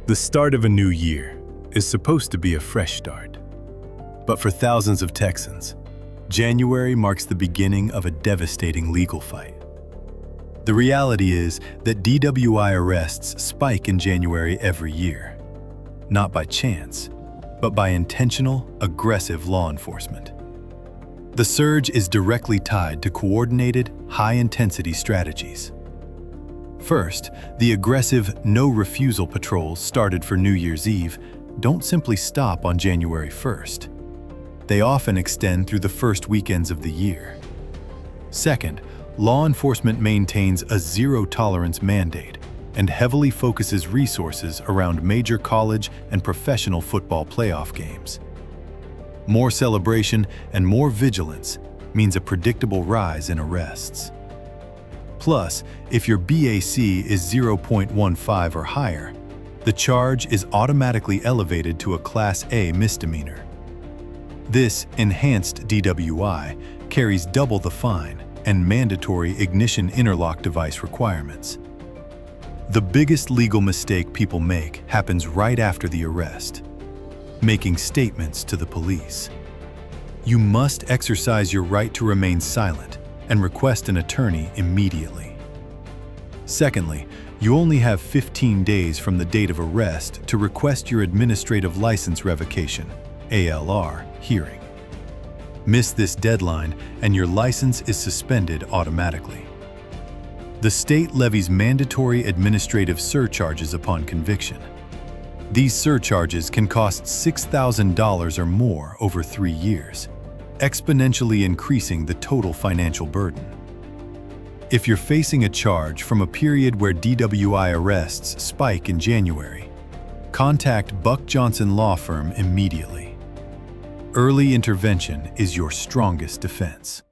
The start of a new year is supposed to be a fresh start. But for thousands of Texans, January marks the beginning of a devastating legal fight. The reality is that DWI arrests spike in January every year, not by chance, but by intentional, aggressive law enforcement. The surge is directly tied to coordinated, high-intensity strategies. First, the aggressive no-refusal patrols started for New Year's Eve don't simply stop on January 1st. They often extend through the first weekends of the year. Second, law enforcement maintains a zero-tolerance mandate and heavily focuses resources around major college and professional football playoff games. More celebration and more vigilance means a predictable rise in arrests. Plus, if your BAC is 0.15 or higher, the charge is automatically elevated to a Class A misdemeanor. This enhanced DWI carries double the fine and mandatory ignition interlock device requirements. The biggest legal mistake people make happens right after the arrest: making statements to the police. You must exercise your right to remain silent and request an attorney immediately. Secondly, you only have 15 days from the date of arrest to request your administrative license revocation, ALR, hearing. Miss this deadline and your license is suspended automatically. The state levies mandatory administrative surcharges upon conviction. These surcharges can cost $6,000 or more over 3 years, exponentially increasing the total financial burden. If you're facing a charge from a period where DWI arrests spike in January, contact Buck Johnson Law Firm immediately. Early intervention is your strongest defense.